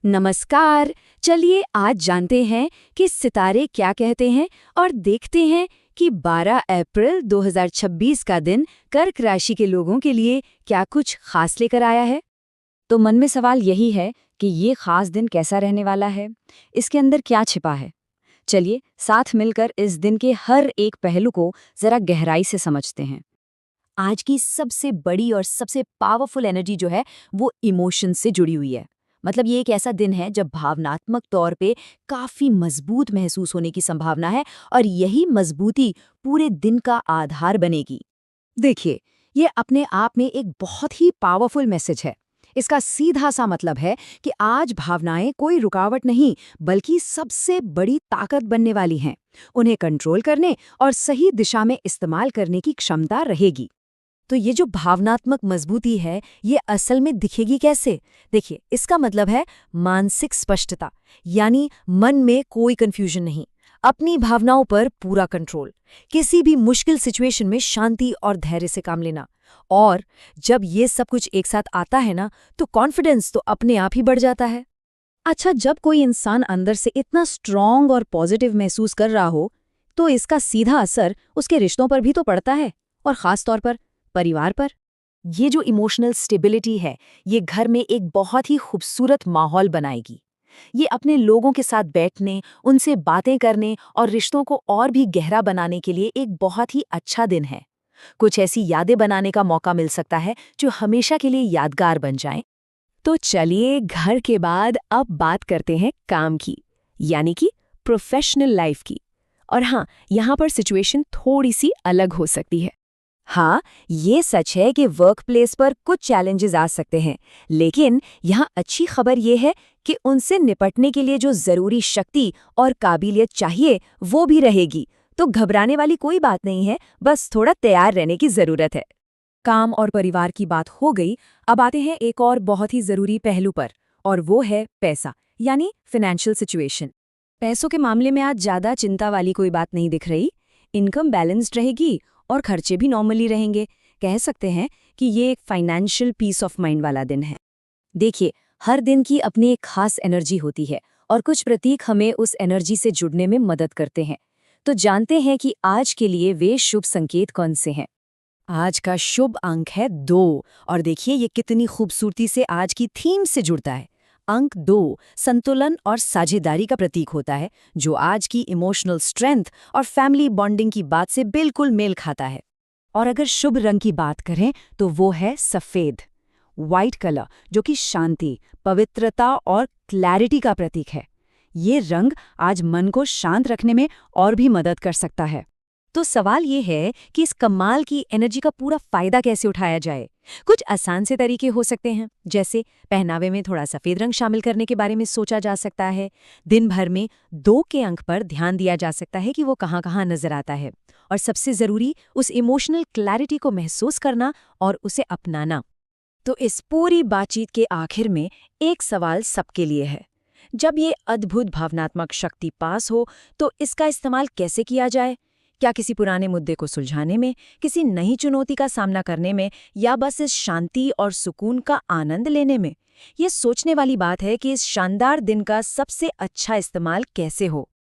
नमस्कार। चलिए आज जानते हैं कि सितारे क्या कहते हैं और देखते हैं कि 12 अप्रैल 2026 का दिन कर्क राशि के लोगों के लिए क्या कुछ खास लेकर आया है। तो मन में सवाल यही है कि ये खास दिन कैसा रहने वाला है, इसके अंदर क्या छिपा है। चलिए साथ मिलकर इस दिन के हर एक पहलू को जरा गहराई से समझते हैं। आज की सबसे बड़ी और सबसे पावरफुल एनर्जी जो है वो इमोशन से जुड़ी हुई है। मतलब ये एक ऐसा दिन है जब भावनात्मक तौर पे काफी मजबूत महसूस होने की संभावना है और यही मजबूती पूरे दिन का आधार बनेगी। देखिए, ये अपने आप में एक बहुत ही पावरफुल मैसेज है। इसका सीधा सा मतलब है कि आज भावनाएं कोई रुकावट नहीं बल्कि सबसे बड़ी ताकत बनने वाली हैं। उन्हें कंट्रोल करने और सही दिशा में इस्तेमाल करने की क्षमता रहेगी। तो ये जो भावनात्मक मजबूती है ये असल में दिखेगी कैसे? देखिए, इसका मतलब है मानसिक स्पष्टता, यानी मन में कोई कंफ्यूजन नहीं, अपनी भावनाओं पर पूरा कंट्रोल, किसी भी मुश्किल सिचुएशन में शांति और धैर्य से काम लेना। और जब ये सब कुछ एक साथ आता है ना, तो कॉन्फिडेंस तो अपने आप ही बढ़ जाता है। अच्छा, जब कोई इंसान अंदर से इतना स्ट्रॉन्ग और पॉजिटिव महसूस कर रहा हो तो इसका सीधा असर उसके रिश्तों पर भी तो पड़ता है, और खास तौर पर परिवार पर। ये जो इमोशनल स्टेबिलिटी है ये घर में एक बहुत ही खूबसूरत माहौल बनाएगी। ये अपने लोगों के साथ बैठने, उनसे बातें करने और रिश्तों को और भी गहरा बनाने के लिए एक बहुत ही अच्छा दिन है। कुछ ऐसी यादें बनाने का मौका मिल सकता है जो हमेशा के लिए यादगार बन जाएं। तो चलिए घर के बाद अब बात करते हैं काम की, यानी कि प्रोफेशनल लाइफ की। और हाँ, यहाँ पर सिचुएशन थोड़ी सी अलग हो सकती है। हाँ, ये सच है कि वर्क प्लेस पर कुछ चैलेंजेस आ सकते हैं, लेकिन यहाँ अच्छी खबर ये है कि उनसे निपटने के लिए जो ज़रूरी शक्ति और काबिलियत चाहिए वो भी रहेगी। तो घबराने वाली कोई बात नहीं है, बस थोड़ा तैयार रहने की ज़रूरत है। काम और परिवार की बात हो गई, अब आते हैं एक और बहुत ही ज़रूरी पहलू पर, और वो है पैसा, यानी फाइनेंशियल सिचुएशन। पैसों के मामले में आज ज़्यादा चिंता वाली कोई बात नहीं दिख रही। इनकम बैलेंस्ड रहेगी और खर्चे भी नॉर्मली रहेंगे। कह सकते हैं कि ये एक फाइनेंशियल पीस ऑफ माइंड वाला दिन है। देखिए, हर दिन की अपनी एक खास एनर्जी होती है और कुछ प्रतीक हमें उस एनर्जी से जुड़ने में मदद करते हैं। तो जानते हैं कि आज के लिए वे शुभ संकेत कौन से हैं। आज का शुभ अंक है 2, और देखिए ये कितनी खूबसूरती से आज की थीम से जुड़ता है। अंक 2 संतुलन और साझेदारी का प्रतीक होता है, जो आज की इमोशनल स्ट्रेंथ और फैमिली बॉन्डिंग की बात से बिल्कुल मेल खाता है। और अगर शुभ रंग की बात करें तो वो है सफ़ेद, वाइट कलर, जो कि शांति, पवित्रता और क्लैरिटी का प्रतीक है। ये रंग आज मन को शांत रखने में और भी मदद कर सकता है। तो सवाल ये है कि इस कमाल की एनर्जी का पूरा फायदा कैसे उठाया जाए। कुछ आसान से तरीके हो सकते हैं, जैसे पहनावे में थोड़ा सफ़ेद रंग शामिल करने के बारे में सोचा जा सकता है। दिन भर में 2 के अंक पर ध्यान दिया जा सकता है कि वो कहाँ कहाँ नजर आता है। और सबसे ज़रूरी, उस इमोशनल क्लैरिटी को महसूस करना और उसे अपनाना। तो इस पूरी बातचीत के आखिर में एक सवाल सबके लिए है। जब ये अद्भुत भावनात्मक शक्ति पास हो तो इसका इस्तेमाल कैसे किया जाए? क्या किसी पुराने मुद्दे को सुलझाने में, किसी नई चुनौती का सामना करने में, या बस इस शांति और सुकून का आनंद लेने में? ये सोचने वाली बात है कि इस शानदार दिन का सबसे अच्छा इस्तेमाल कैसे हो।